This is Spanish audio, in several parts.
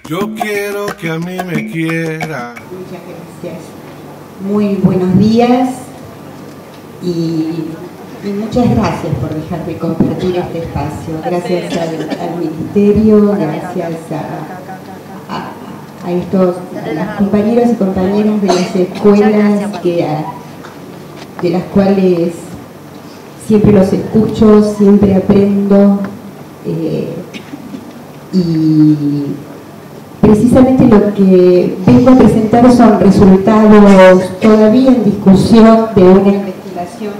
Yo quiero que a mí me quiera. Muchas gracias. Muy buenos días y muchas gracias por dejarme compartir este espacio. Gracias al Ministerio, gracias a estos los compañeros y compañeras de las escuelas de las cuales siempre los escucho, siempre aprendo y precisamente lo que vengo a presentar son resultados todavía en discusión de una investigación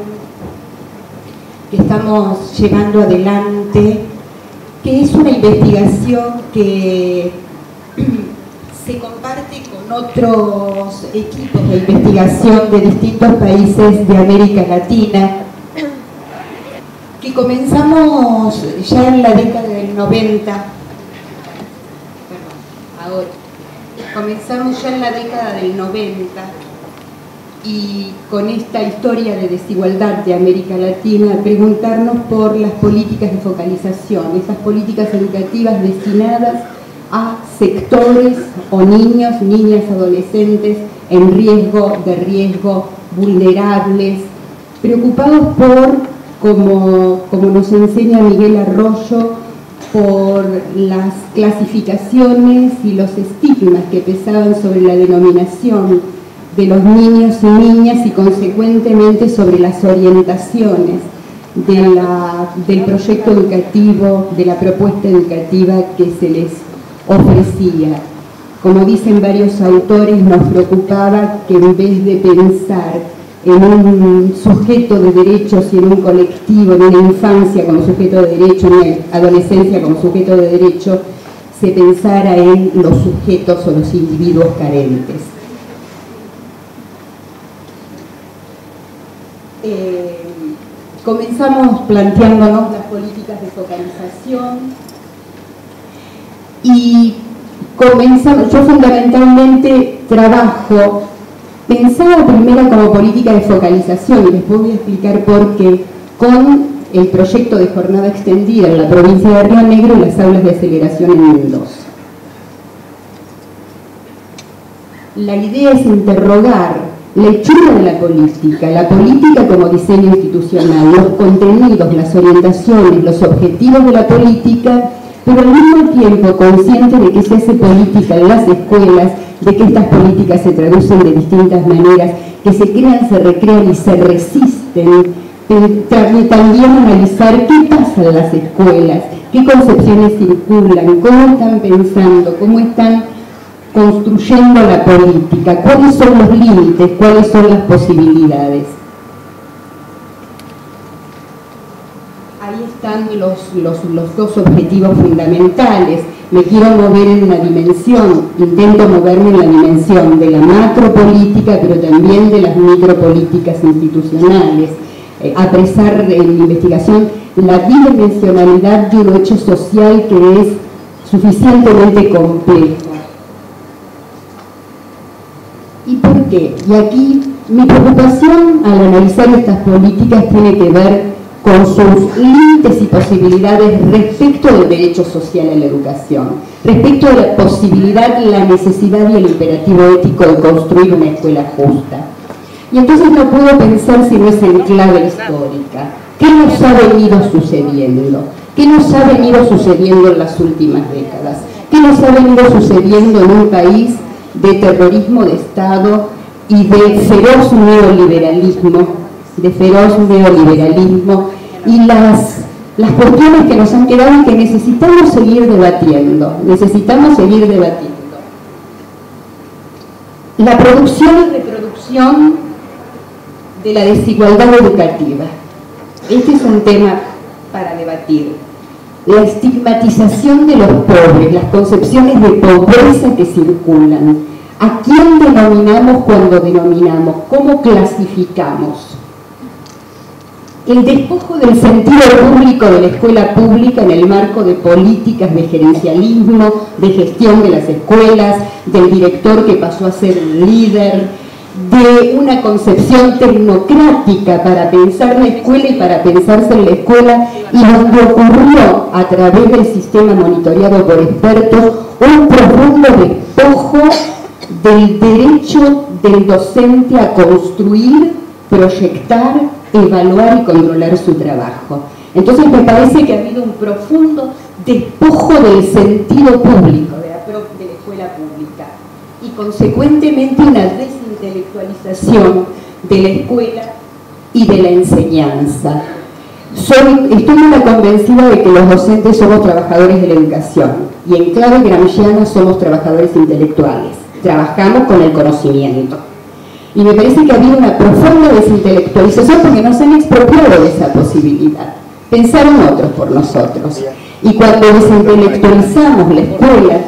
que estamos llevando adelante, que es una investigación que se comparte con otros equipos de investigación de distintos países de América Latina, que comenzamos ya en la década del 90. Comenzamos ya en la década del 90 y con esta historia de desigualdad de América Latina, preguntarnos por las políticas de focalización, esas políticas educativas destinadas a sectores o niños, niñas, adolescentes en riesgo, vulnerables, preocupados por, como nos enseña Miguel Arroyo, por las clasificaciones y los estigmas que pesaban sobre la denominación de los niños y niñas y consecuentemente sobre las orientaciones del proyecto educativo, de la propuesta educativa que se les ofrecía. Como dicen varios autores, nos preocupaba que en vez de pensar en un sujeto de derechos y en un colectivo, en una infancia como sujeto de derecho, en una adolescencia como sujeto de derecho, se pensara en los sujetos o los individuos carentes. Comenzamos planteándonos las políticas de focalización y yo fundamentalmente trabajo pensaba primero como política de focalización, y después voy a explicar por qué, con el proyecto de jornada extendida en la provincia de Río Negro y las aulas de aceleración en Mendoza. La idea es interrogar la hechura de la política como diseño institucional, los contenidos, las orientaciones, los objetivos de la política, pero al mismo tiempo consciente de que se hace política en las escuelas, de que estas políticas se traducen de distintas maneras, que se crean, se recrean y se resisten. También analizar qué pasa en las escuelas, qué concepciones circulan, cómo están pensando, cómo están construyendo la política, cuáles son los límites, cuáles son las posibilidades. Ahí están los dos objetivos fundamentales. Me quiero mover en una dimensión, intento moverme en la dimensión de la macropolítica, pero también de las micropolíticas institucionales. Apresar en mi investigación la bidimensionalidad de un hecho social que es suficientemente complejo. ¿Y por qué? Y aquí mi preocupación al analizar estas políticas tiene que ver con sus límites y posibilidades respecto del derecho social a la educación, respecto de la posibilidad, la necesidad y el imperativo ético de construir una escuela justa. Y entonces no puedo pensar si no es en clave histórica. ¿Qué nos ha venido sucediendo? ¿Qué nos ha venido sucediendo en las últimas décadas? ¿Qué nos ha venido sucediendo en un país de terrorismo de Estado y de feroz neoliberalismo? Y las cuestiones que nos han quedado y que necesitamos seguir debatiendo. La producción y reproducción de la desigualdad educativa. Este es un tema para debatir. La estigmatización de los pobres, las concepciones de pobreza que circulan. ¿A quién denominamos cuando denominamos? ¿Cómo clasificamos? El despojo del sentido público de la escuela pública en el marco de políticas de gerencialismo, de gestión de las escuelas, del director que pasó a ser líder, de una concepción tecnocrática para pensar la escuela y para pensarse en la escuela, y donde ocurrió a través del sistema monitoreado por expertos un profundo despojo del derecho del docente a construir, proyectar, evaluar y controlar su trabajo. Entonces me parece que ha habido un profundo despojo del sentido público de la escuela pública y consecuentemente una desintelectualización de la escuela y de la enseñanza. Estoy muy convencida de que los docentes somos trabajadores de la educación y en clave gramsciana somos trabajadores intelectuales. Trabajamos con el conocimiento. Y me parece que ha habido una profunda desintelectualización porque nos han expropiado de esa posibilidad. Pensaron otros por nosotros. Y cuando desintelectualizamos la escuela,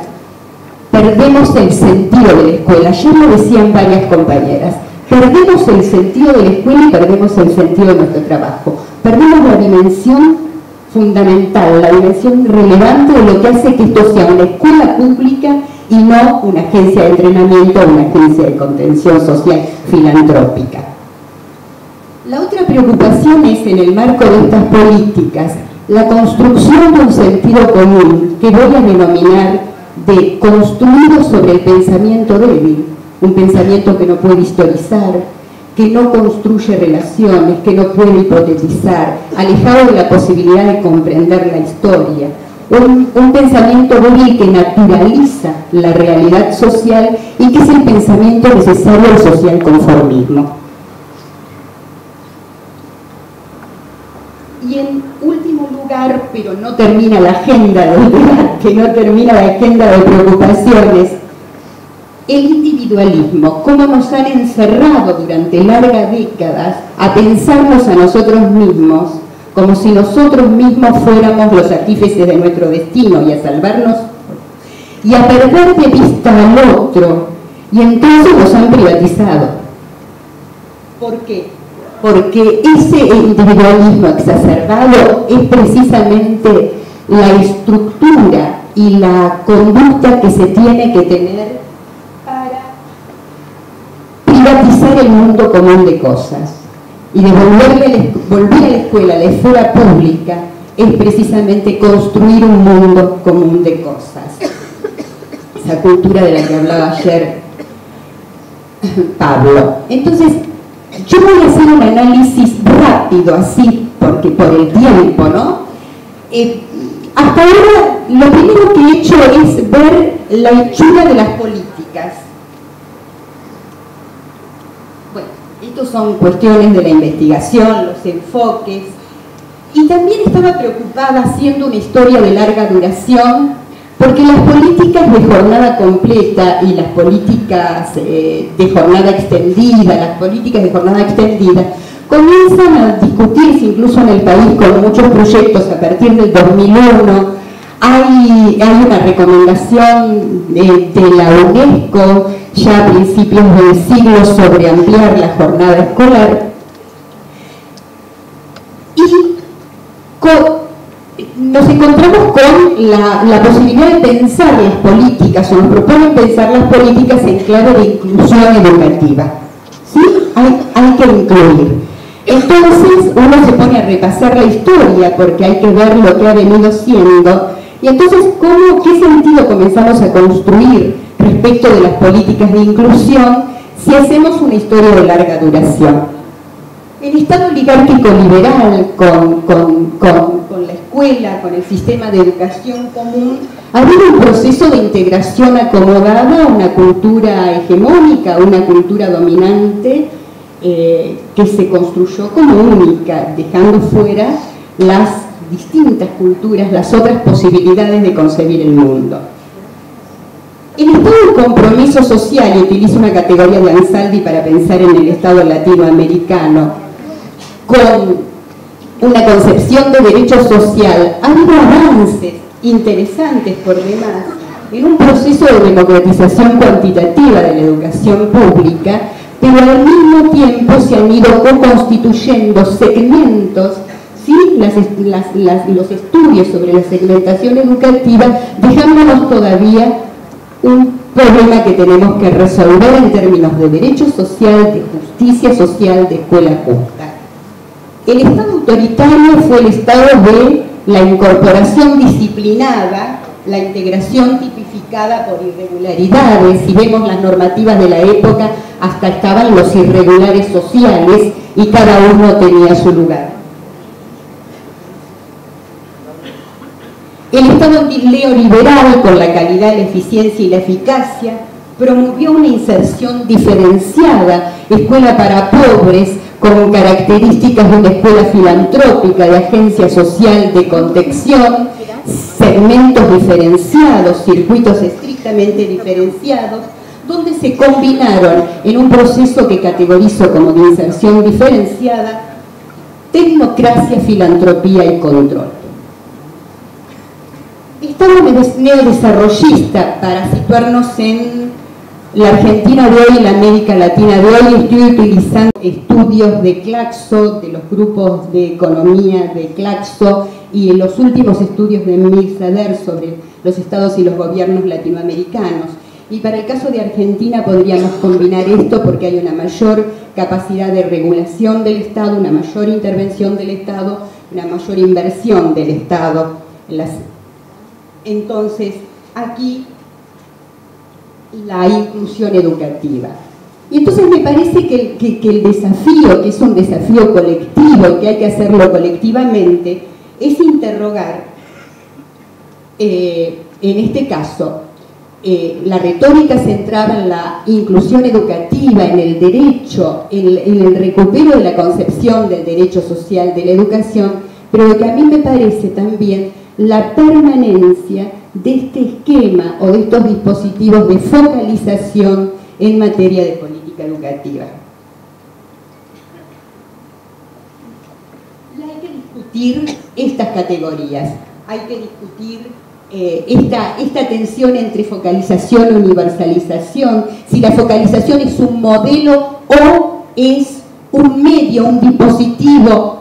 perdemos el sentido de la escuela. Ya lo decían varias compañeras. Perdemos el sentido de la escuela y perdemos el sentido de nuestro trabajo. Perdemos la dimensión fundamental, la dimensión relevante de lo que hace que esto sea una escuela pública y no una agencia de entrenamiento o una agencia de contención social filantrópica. La otra preocupación es, en el marco de estas políticas, la construcción de un sentido común que voy a denominar de construido sobre el pensamiento débil, un pensamiento que no puede historizar, que no construye relaciones, que no puede hipotetizar, alejado de la posibilidad de comprender la historia. Un pensamiento débil que naturaliza la realidad social y que es el pensamiento necesario al social conformismo. Y en último lugar, pero no termina la agenda del debate, no termina la agenda de preocupaciones, el individualismo, cómo nos han encerrado durante largas décadas a pensarnos a nosotros mismos como si nosotros mismos fuéramos los artífices de nuestro destino y a salvarnos y a perder de vista al otro, y entonces nos han privatizado. ¿Por qué? Porque ese individualismo exacerbado es precisamente la estructura y la conducta que se tiene que tener para privatizar el mundo común de cosas. Y volver a la escuela, a la esfera pública, es precisamente construir un mundo común de cosas. Esa cultura de la que hablaba ayer Pablo. Entonces, yo voy a hacer un análisis rápido, así, porque por el tiempo, ¿no? Hasta ahora, lo primero que he hecho es ver la hechura de las políticas. Bueno, estos son cuestiones de la investigación, los enfoques. Y también estaba preocupada, haciendo una historia de larga duración, porque las políticas de jornada completa y las políticas de jornada extendida, comienzan a discutirse incluso en el país con muchos proyectos a partir del 2001. Hay una recomendación de la UNESCO ya a principios del siglo sobre ampliar la jornada escolar. Y nos encontramos con la posibilidad de pensar las políticas, o nos proponen pensar las políticas en clave de inclusión educativa. ¿Sí? Hay que incluir. Entonces uno se pone a repasar la historia porque hay que ver lo que ha venido siendo. Y entonces, ¿qué sentido comenzamos a construir respecto de las políticas de inclusión si hacemos una historia de larga duración? El Estado oligárquico liberal con la escuela, con el sistema de educación común, ha habido un proceso de integración acomodada a una cultura hegemónica, una cultura dominante que se construyó como única, dejando fuera las distintas culturas, las otras posibilidades de concebir el mundo. El estado de compromiso social, y utilizo una categoría de Ansaldi para pensar en el Estado latinoamericano, con una concepción de derecho social, ha habido avances interesantes por demás en un proceso de democratización cuantitativa de la educación pública, pero al mismo tiempo se han ido constituyendo segmentos, ¿sí? Los estudios sobre la segmentación educativa, dejándonos todavía un problema que tenemos que resolver en términos de derecho social, de justicia social, de escuela justa. El Estado autoritario fue el Estado de la incorporación disciplinada la integración tipificada por irregularidades. Si vemos las normativas de la época, hasta estaban los irregulares sociales y cada uno tenía su lugar. El Estado neoliberal, con la calidad, la eficiencia y la eficacia, promovió una inserción diferenciada, escuela para pobres, con características de una escuela filantrópica, de agencia social de contención, segmentos diferenciados, circuitos estrictamente diferenciados, donde se combinaron en un proceso que categorizo como de inserción diferenciada, tecnocracia, filantropía y control. Estado neodesarrollista, para situarnos en la Argentina de hoy y la América Latina de hoy, estoy utilizando estudios de Claxo, de los grupos de economía de Claxo, y los últimos estudios de Mirzader sobre los estados y los gobiernos latinoamericanos. Y para el caso de Argentina podríamos combinar esto porque hay una mayor capacidad de regulación del Estado, una mayor intervención del Estado, una mayor inversión del Estado. Entonces, aquí la inclusión educativa. Y entonces me parece que el desafío, que es un desafío colectivo, que hay que hacerlo colectivamente, es interrogar, en este caso, la retórica centrada en la inclusión educativa, en el derecho, en el recupero de la concepción del derecho social de la educación, pero que a mí me parece también la permanencia de este esquema o de estos dispositivos de focalización en materia de política educativa. Y hay que discutir estas categorías, hay que discutir esta tensión entre focalización y universalización, si la focalización es un modelo o es un medio, un dispositivo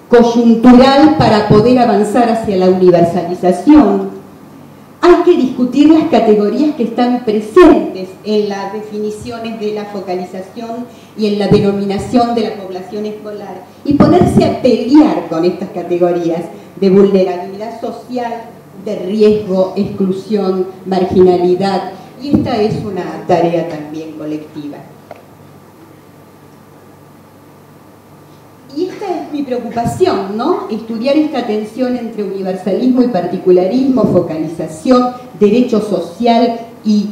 coyuntural para poder avanzar hacia la universalización. Hay que discutir las categorías que están presentes en las definiciones de la focalización y en la denominación de la población escolar y ponerse a pelear con estas categorías de vulnerabilidad social, de riesgo, exclusión, marginalidad, y esta es una tarea también colectiva. Y esta es mi preocupación, ¿no? Estudiar esta tensión entre universalismo y particularismo, focalización, derecho social y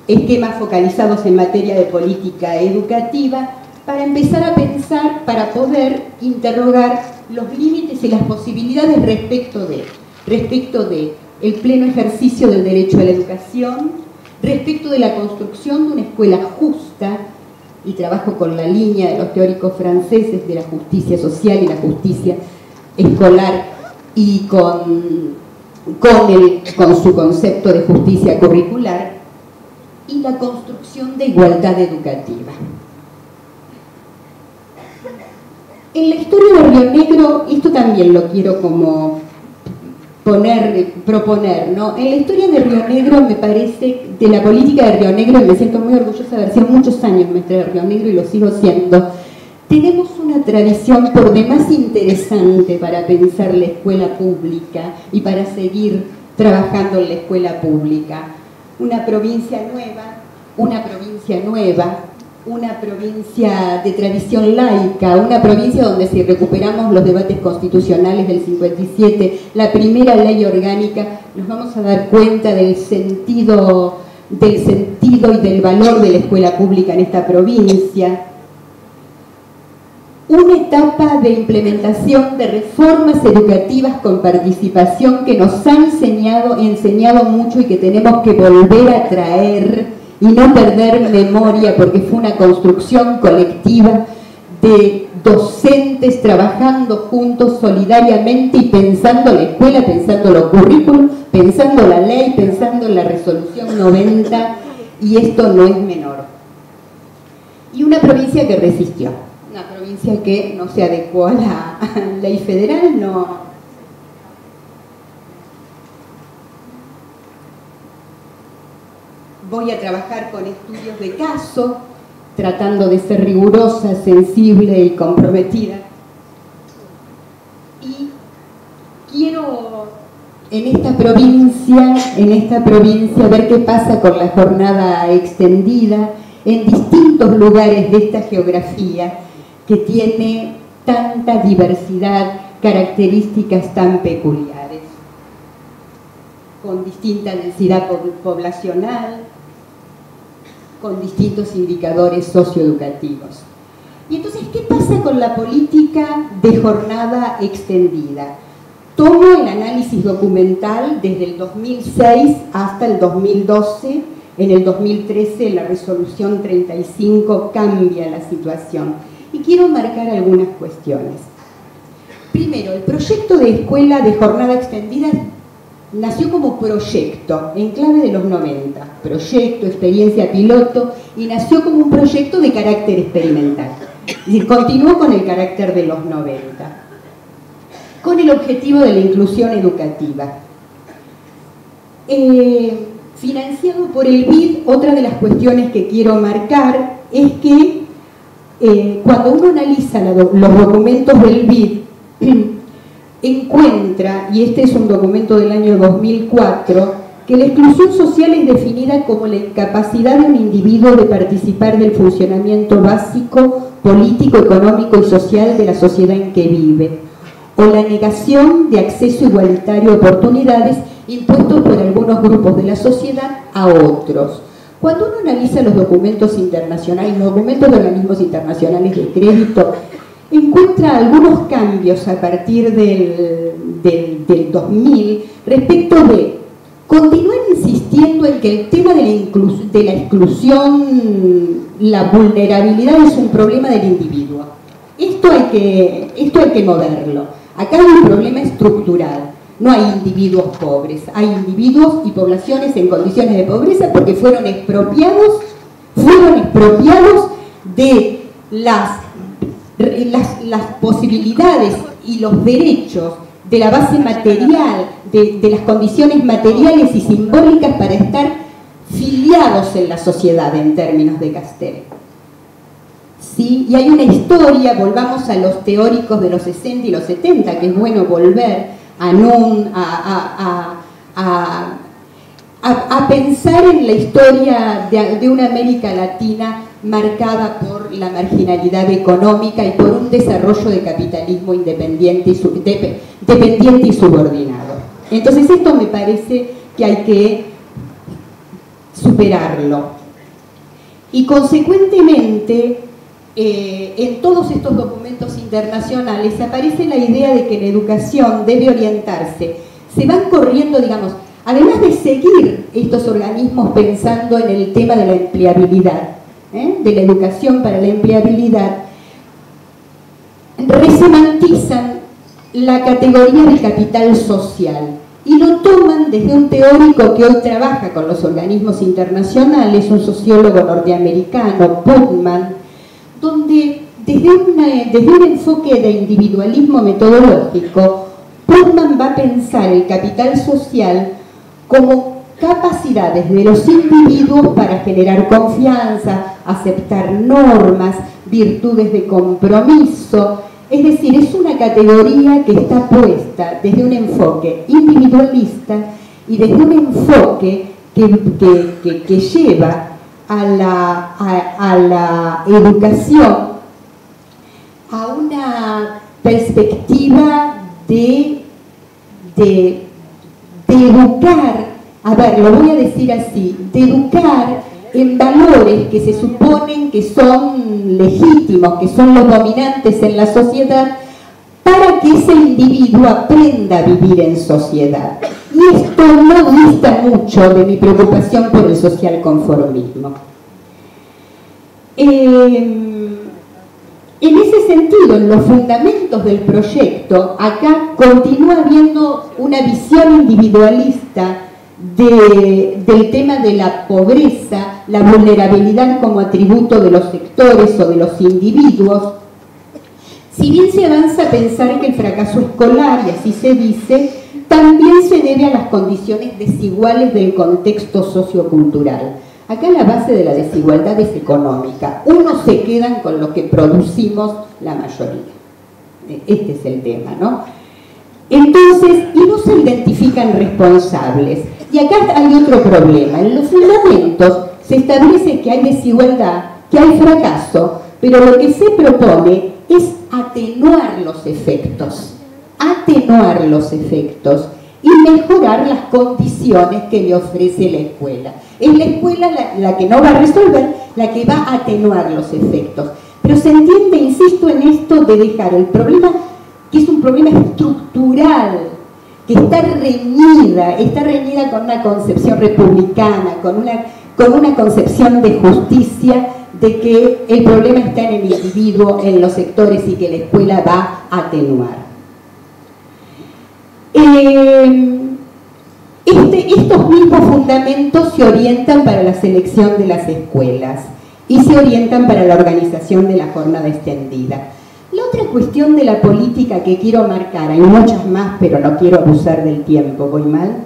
esquemas focalizados en materia de política educativa, para empezar a pensar, para poder interrogar los límites y las posibilidades respecto de el pleno ejercicio del derecho a la educación, respecto de la construcción de una escuela justa, y trabajo con la línea de los teóricos franceses de la justicia social y la justicia escolar, y con su concepto de justicia curricular, y la construcción de igualdad educativa. En la historia de Río Negro, esto también lo quiero como proponer, ¿no? En la historia de Río Negro, me parece, de la política de Río Negro, y me siento muy orgullosa de haber sido muchos años maestra de Río Negro y lo sigo siendo, tenemos una tradición por demás interesante para pensar la escuela pública y para seguir trabajando en la escuela pública. Una provincia de tradición laica, una provincia donde, si recuperamos los debates constitucionales del 57, la primera ley orgánica, nos vamos a dar cuenta del sentido y del valor de la escuela pública en esta provincia. Una etapa de implementación de reformas educativas con participación que nos han enseñado mucho y que tenemos que volver a traer y no perder memoria, porque fue una construcción colectiva de docentes trabajando juntos solidariamente y pensando la escuela, pensando los currículos, pensando la ley, pensando en la resolución 90, y esto no es menor. Y una provincia que resistió, una provincia que no se adecuó a la ley federal, no. Voy a trabajar con estudios de caso, tratando de ser rigurosa, sensible y comprometida. Y quiero en esta provincia, ver qué pasa con la jornada extendida en distintos lugares de esta geografía que tiene tanta diversidad, características tan peculiares, con distinta densidad poblacional, con distintos indicadores socioeducativos. Y entonces, ¿qué pasa con la política de jornada extendida? Tomo el análisis documental desde el 2006 hasta el 2012. En el 2013 la resolución 35 cambia la situación. Y quiero marcar algunas cuestiones. Primero, el proyecto de escuela de jornada extendida nació como proyecto, en clave de los 90. Proyecto, experiencia piloto, y nació como un proyecto de carácter experimental. Es decir, continuó con el carácter de los 90, con el objetivo de la inclusión educativa. Financiado por el BID, otra de las cuestiones que quiero marcar es que cuando uno analiza los documentos del BID, encuentra, y este es un documento del año 2004, que la exclusión social es definida como la incapacidad de un individuo de participar del funcionamiento básico, político, económico y social de la sociedad en que vive, o la negación de acceso igualitario a oportunidades impuestos por algunos grupos de la sociedad a otros. Cuando uno analiza los documentos internacionales, los documentos de organismos internacionales de crédito, encuentra algunos cambios a partir del 2000 respecto de continuar insistiendo en que el tema de la exclusión, la vulnerabilidad es un problema del individuo. Esto hay que moverlo. Acá hay un problema estructural. No hay individuos pobres, hay individuos y poblaciones en condiciones de pobreza porque fueron expropiados de las posibilidades y los derechos de la base material, de las condiciones materiales y simbólicas para estar filiados en la sociedad en términos de Castel. ¿Sí? Y hay una historia, volvamos a los teóricos de los 60 y los 70, que es bueno volver a pensar en la historia de una América Latina marcada por la marginalidad económica y por un desarrollo de capitalismo dependiente y subordinado. Entonces esto me parece que hay que superarlo. Y consecuentemente, en todos estos documentos internacionales aparece la idea de que la educación debe orientarse. Se van corriendo, digamos, además de seguir estos organismos pensando en el tema de la empleabilidad, de la educación para la empleabilidad, resemantizan la categoría de capital social y lo toman desde un teórico que hoy trabaja con los organismos internacionales, un sociólogo norteamericano, Putman, donde desde un enfoque de individualismo metodológico, Putman va a pensar el capital social como capacidades de los individuos para generar confianza, aceptar normas, virtudes de compromiso. Es decir, es una categoría que está puesta desde un enfoque individualista y desde un enfoque que lleva a la educación a una perspectiva de educar, a ver, lo voy a decir así, de educar en valores que se suponen que son legítimos, que son los dominantes en la sociedad, para que ese individuo aprenda a vivir en sociedad. Y esto no dista mucho de mi preocupación por el social conformismo. En ese sentido, en los fundamentos del proyecto, acá continúa habiendo una visión individualista del tema de la pobreza, la vulnerabilidad como atributo de los sectores o de los individuos. Si bien se avanza a pensar que el fracaso escolar, y así se dice, también se debe a las condiciones desiguales del contexto sociocultural. Acá la base de la desigualdad es económica. Unos se quedan con lo que producimos la mayoría. Este es el tema, ¿no? Entonces, y no se identifican responsables. Y acá hay otro problema. En los fundamentos se establece que hay desigualdad, que hay fracaso, pero lo que se propone es atenuar los efectos y mejorar las condiciones que le ofrece la escuela. Es la escuela la que no va a resolver, la que va a atenuar los efectos. Pero se entiende, insisto en esto, de dejar el problema, que es un problema estructural, que está reñida con una concepción republicana, con una concepción de justicia, de que el problema está en el individuo, en los sectores, y que la escuela va a atenuar. Estos mismos fundamentos se orientan para la selección de las escuelas y se orientan para la organización de la jornada extendida. La otra cuestión de la política que quiero marcar, hay muchas más, pero no quiero abusar del tiempo, ¿voy mal?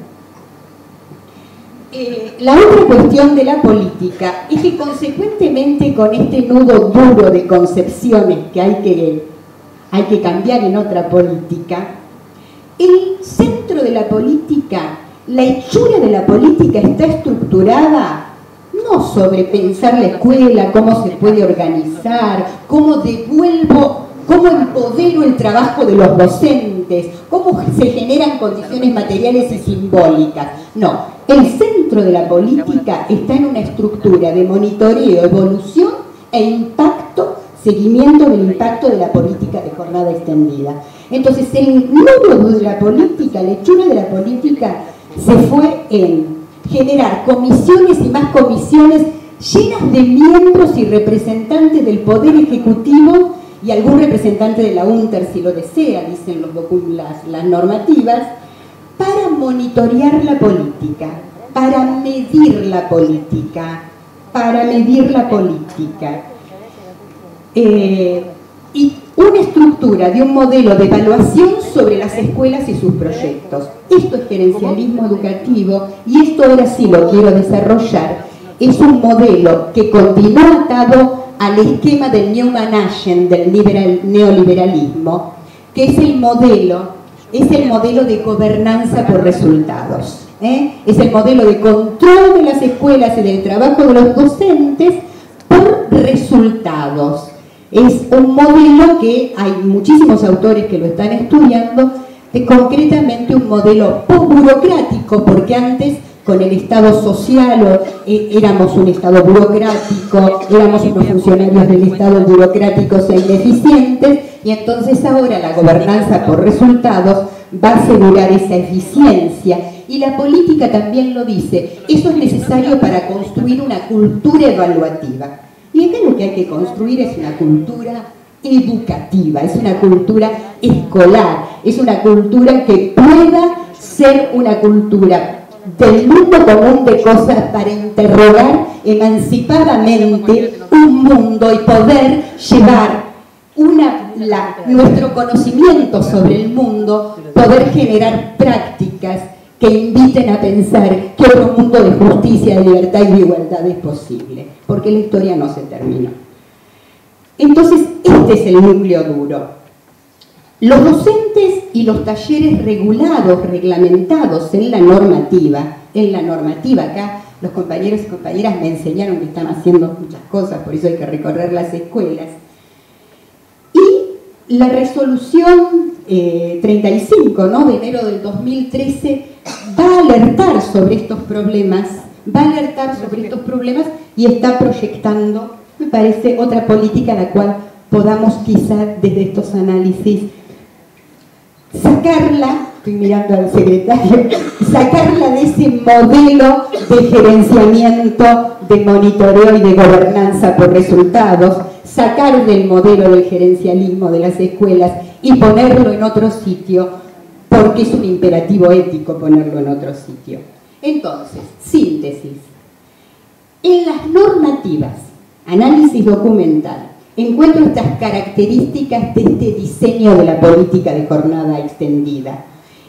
La otra cuestión de la política es que, consecuentemente, con este nudo duro de concepciones que hay que cambiar en otra política, el centro de la política, la hechura de la política está estructurada no sobre pensar la escuela, cómo se puede organizar, cómo empodero el trabajo de los docentes, cómo se generan condiciones materiales y simbólicas. No, el centro de la política está en una estructura de monitoreo, evolución e impacto, seguimiento del impacto de la política de jornada extendida. Entonces, el nudo de la política, la hechura de la política, se fue en generar comisiones y más comisiones llenas de miembros y representantes del Poder Ejecutivo y algún representante de la UNTER, si lo desea, dicen las normativas, para monitorear la política, para medir la política, y una estructura de un modelo de evaluación sobre las escuelas y sus proyectos. Esto es gerencialismo educativo, y esto ahora sí lo quiero desarrollar. Es un modelo que continúa atado al esquema del New Management, del neoliberalismo, que es el modelo de gobernanza por resultados. Es el modelo de control de las escuelas y del trabajo de los docentes por resultados. Es un modelo que hay muchísimos autores que lo están estudiando, concretamente un modelo burocrático, porque antes con el Estado social éramos un Estado burocrático, éramos unos funcionarios del Estado burocráticos e ineficientes, y entonces ahora la gobernanza por resultados va a asegurar esa eficiencia. Y la política también lo dice, eso es necesario para construir una cultura evaluativa. Y acá lo que hay que construir es una cultura educativa, es una cultura escolar, es una cultura que pueda ser una cultura del mundo común de cosas para interrogar emancipadamente un mundo y poder llevar nuestro conocimiento sobre el mundo, poder generar prácticas que inviten a pensar que otro mundo de justicia, de libertad y de igualdad es posible, porque la historia no se terminó. Entonces, este es el núcleo duro. Los docentes y los talleres regulados, reglamentados en la normativa, acá los compañeros y compañeras me enseñaron que están haciendo muchas cosas, por eso hay que recorrer las escuelas. Y la resolución 35, ¿no?, de enero del 2013 va a alertar sobre estos problemas, y está proyectando, me parece, otra política a la cual podamos quizás desde estos análisis sacarla, estoy mirando al secretario, sacarla de ese modelo de gerenciamiento, de monitoreo y de gobernanza por resultados, sacar del modelo del gerencialismo de las escuelas y ponerlo en otro sitio, porque es un imperativo ético ponerlo en otro sitio. Entonces, síntesis. En las normativas, análisis documental, encuentro estas características de este diseño de la política de jornada extendida.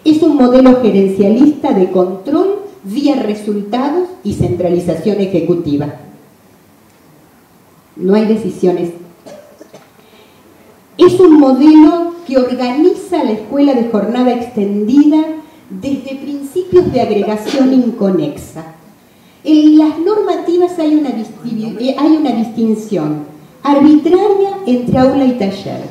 Es un modelo gerencialista de control vía resultados y centralización ejecutiva. No hay decisiones. Es un modelo que organiza la escuela de jornada extendida desde principios de agregación inconexa. En las normativas hay una distinción arbitraria entre aula y taller.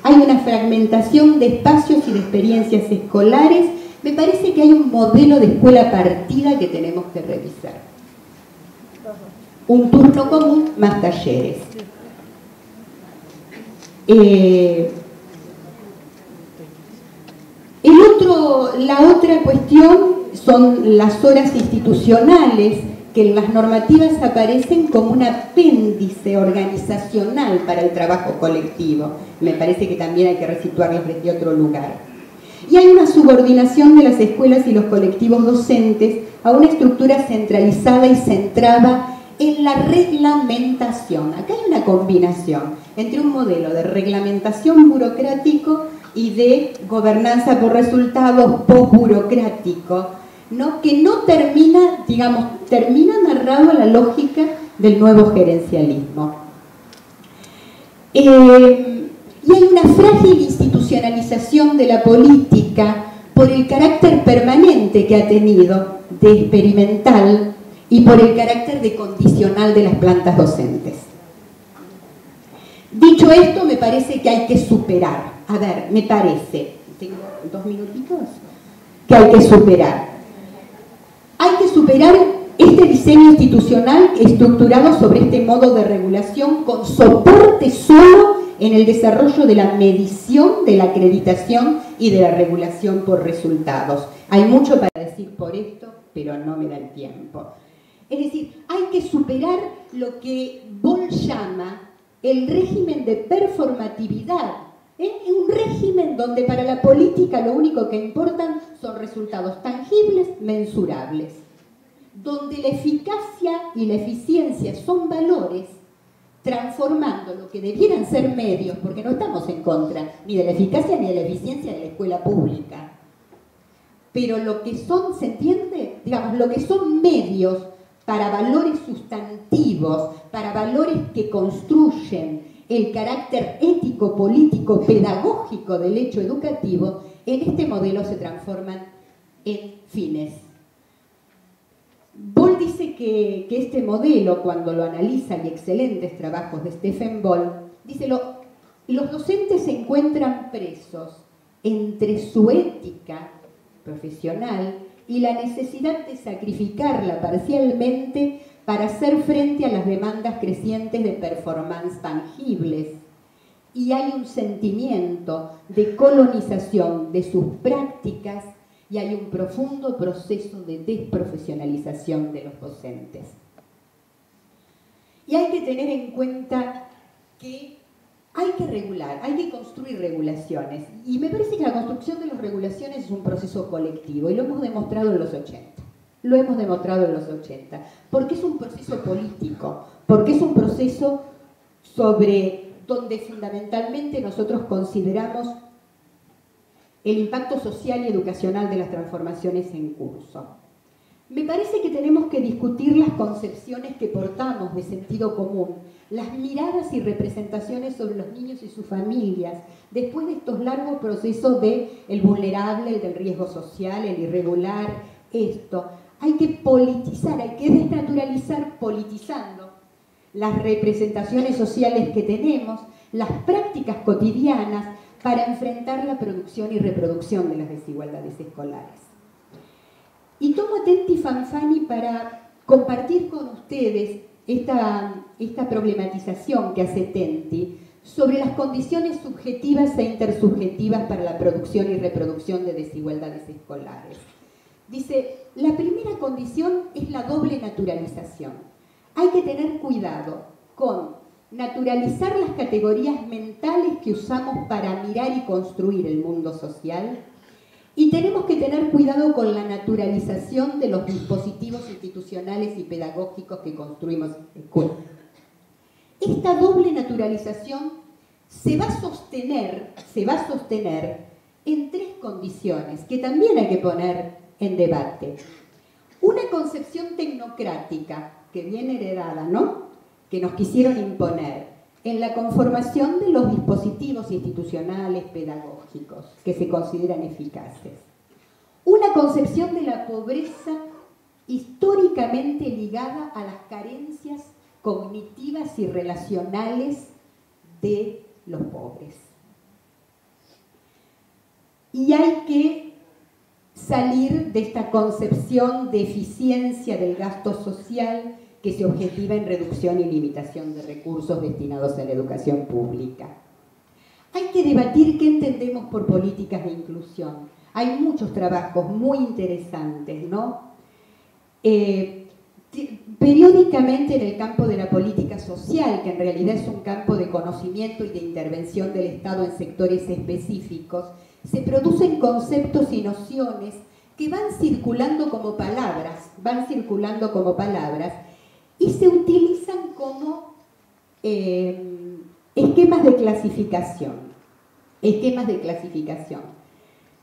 Hay una fragmentación de espacios y de experiencias escolares. Me parece que hay un modelo de escuela partida que tenemos que revisar. Un turno común más talleres. La otra cuestión son las horas institucionales, que en las normativas aparecen como un apéndice organizacional para el trabajo colectivo. Me parece que también hay que resituarlos desde otro lugar. Y hay una subordinación de las escuelas y los colectivos docentes a una estructura centralizada y centrada en la reglamentación. Acá hay una combinación entre un modelo de reglamentación burocrático y de gobernanza por resultados post-burocrático, ¿no? Que no termina, digamos, termina amarrado a la lógica del nuevo gerencialismo. Y hay una frágil institucionalización de la política por el carácter permanente que ha tenido de experimental y por el carácter de condicional de las plantas docentes. Dicho esto, me parece que hay que superar. A ver, me parece, tengo 2 minutitos, que hay que superar. Hay que superar este diseño institucional estructurado sobre este modo de regulación con soporte solo en el desarrollo de la medición, de la acreditación y de la regulación por resultados. Hay mucho para decir por esto, pero no me da el tiempo. Es decir, hay que superar lo que Boll llama el régimen de performatividad. Un régimen donde para la política lo único que importan son resultados tangibles, mensurables. Donde la eficacia y la eficiencia son valores, transformando lo que debieran ser medios, porque no estamos en contra ni de la eficacia ni de la eficiencia de la escuela pública. Pero lo que son, ¿se entiende? Digamos, lo que son medios para valores sustantivos, para valores que construyen el carácter ético, político, pedagógico del hecho educativo, en este modelo se transforman en fines. Boll dice que este modelo, cuando lo analiza, y excelentes trabajos de Stephen Boll, dice los docentes se encuentran presos entre su ética profesional y la necesidad de sacrificarla parcialmente para hacer frente a las demandas crecientes de performance tangibles. Y hay un sentimiento de colonización de sus prácticas y hay un profundo proceso de desprofesionalización de los docentes. Y hay que tener en cuenta que hay que regular, hay que construir regulaciones. Y me parece que la construcción de las regulaciones es un proceso colectivo y lo hemos demostrado en los 80. Lo hemos demostrado en los 80, porque es un proceso político, porque es un proceso sobre donde fundamentalmente nosotros consideramos el impacto social y educacional de las transformaciones en curso. Me parece que tenemos que discutir las concepciones que portamos de sentido común, las miradas y representaciones sobre los niños y sus familias, después de estos largos procesos de el vulnerable, el del riesgo social, el irregular, esto. Hay que politizar, hay que desnaturalizar politizando las representaciones sociales que tenemos, las prácticas cotidianas para enfrentar la producción y reproducción de las desigualdades escolares. Y tomo a Tenti Fanfani para compartir con ustedes esta problematización que hace Tenti sobre las condiciones subjetivas e intersubjetivas para la producción y reproducción de desigualdades escolares. Dice, la primera condición es la doble naturalización. Hay que tener cuidado con naturalizar las categorías mentales que usamos para mirar y construir el mundo social y tenemos que tener cuidado con la naturalización de los dispositivos institucionales y pedagógicos que construimos en escuela. Esta doble naturalización se va a sostener en 3 condiciones que también hay que poner en debate. Una concepción tecnocrática que viene heredada, ¿no? Que nos quisieron imponer, en la conformación de los dispositivos institucionales pedagógicos que se consideran eficaces. Una concepción de la pobreza históricamente ligada a las carencias cognitivas y relacionales de los pobres. Y hay que salir de esta concepción de eficiencia del gasto social que se objetiva en reducción y limitación de recursos destinados a la educación pública. Hay que debatir qué entendemos por políticas de inclusión. Hay muchos trabajos muy interesantes, ¿no? Periódicamente en el campo de la política social, que en realidad es un campo de conocimiento y de intervención del Estado en sectores específicos, se producen conceptos y nociones que van circulando como palabras, y se utilizan como esquemas de clasificación.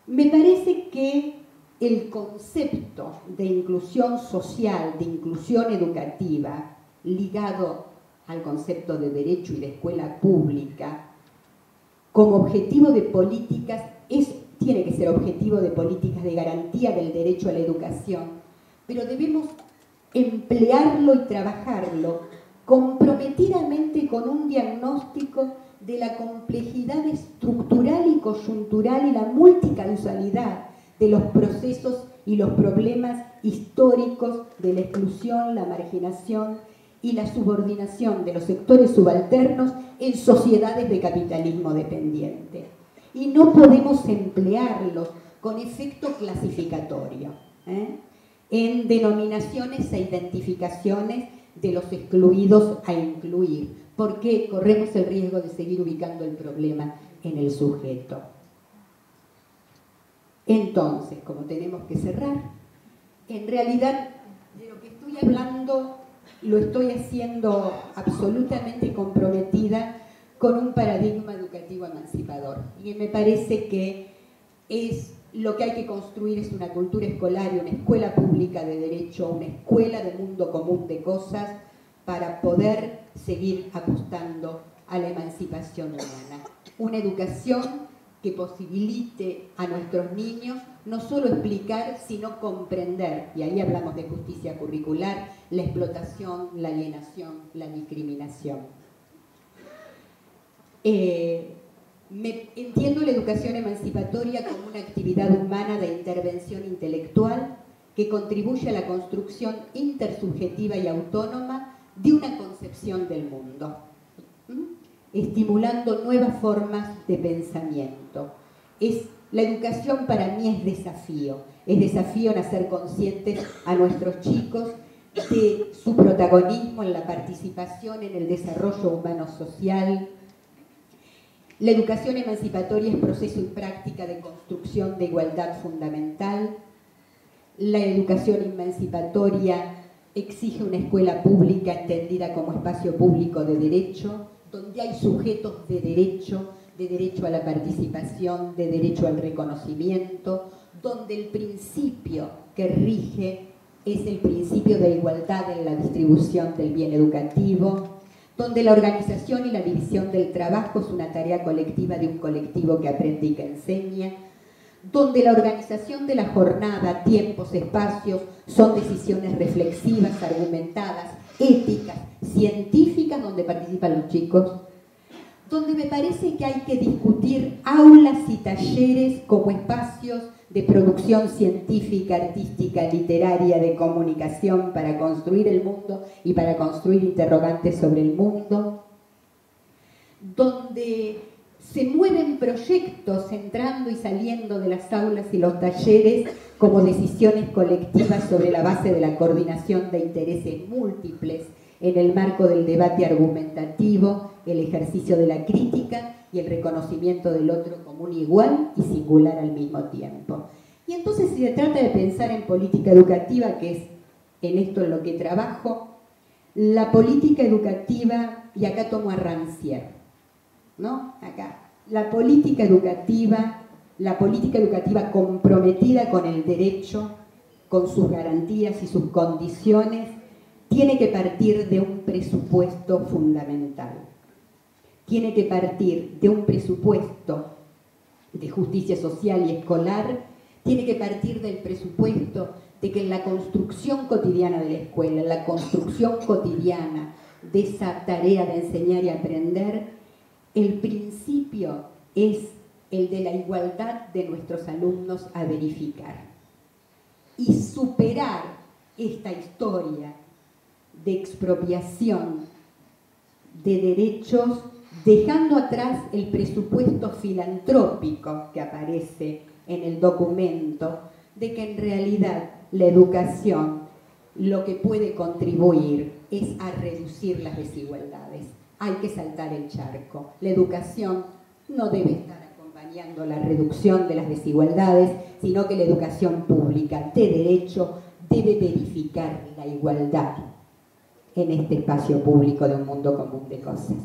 Me parece que el concepto de inclusión social, de inclusión educativa, ligado al concepto de derecho y de escuela pública, como objetivo de políticas, tiene que ser objetivo de políticas de garantía del derecho a la educación, pero debemos emplearlo y trabajarlo comprometidamente con un diagnóstico de la complejidad estructural y coyuntural y la multicausalidad de los procesos y los problemas históricos de la exclusión, la marginación y la subordinación de los sectores subalternos en sociedades de capitalismo dependiente. Y no podemos emplearlos con efecto clasificatorio, en denominaciones e identificaciones de los excluidos a incluir, porque corremos el riesgo de seguir ubicando el problema en el sujeto. Entonces, como tenemos que cerrar, en realidad de lo que estoy hablando lo estoy haciendo absolutamente comprometida con un paradigma educativo emancipador. Y me parece que lo que hay que construir es una cultura escolar y una escuela pública de derecho, una escuela de mundo común de cosas para poder seguir apostando a la emancipación humana. Una educación que posibilite a nuestros niños no solo explicar, sino comprender, y ahí hablamos de justicia curricular, la explotación, la alienación, la discriminación. Entiendo la educación emancipatoria como una actividad humana de intervención intelectual que contribuye a la construcción intersubjetiva y autónoma de una concepción del mundo, estimulando nuevas formas de pensamiento. La educación para mí es desafío en hacer conscientes a nuestros chicos de su protagonismo en la participación en el desarrollo humano-social. La educación emancipatoria es proceso y práctica de construcción de igualdad fundamental. La educación emancipatoria exige una escuela pública entendida como espacio público de derecho, donde hay sujetos de derecho a la participación, de derecho al reconocimiento, donde el principio que rige es el principio de igualdad en la distribución del bien educativo, donde la organización y la división del trabajo es una tarea colectiva de un colectivo que aprende y que enseña, donde la organización de la jornada, tiempos, espacios, son decisiones reflexivas, argumentadas, éticas, científicas, donde participan los chicos, donde me parece que hay que discutir aulas y talleres como espacios de producción científica, artística, literaria, de comunicación para construir el mundo y para construir interrogantes sobre el mundo, donde se mueven proyectos entrando y saliendo de las aulas y los talleres como decisiones colectivas sobre la base de la coordinación de intereses múltiples en el marco del debate argumentativo, el ejercicio de la crítica y el reconocimiento del otro como un igual y singular al mismo tiempo. Y entonces, si se trata de pensar en política educativa, que es en esto en lo que trabajo, la política educativa, y acá tomo a Rancière, ¿no? Acá, la política educativa comprometida con el derecho, con sus garantías y sus condiciones, tiene que partir de un presupuesto fundamental. tiene que partir de un presupuesto de justicia social y escolar, tiene que partir del presupuesto de que en la construcción cotidiana de la escuela, en la construcción cotidiana de esa tarea de enseñar y aprender, el principio es el de la igualdad de nuestros alumnos a verificar. Y superar esta historia de expropiación de derechos, dejando atrás el presupuesto filantrópico que aparece en el documento, de que en realidad la educación lo que puede contribuir es a reducir las desigualdades. Hay que saltar el charco. La educación no debe estar acompañando la reducción de las desigualdades, sino que la educación pública de derecho debe verificar la igualdad en este espacio público de un mundo común de cosas.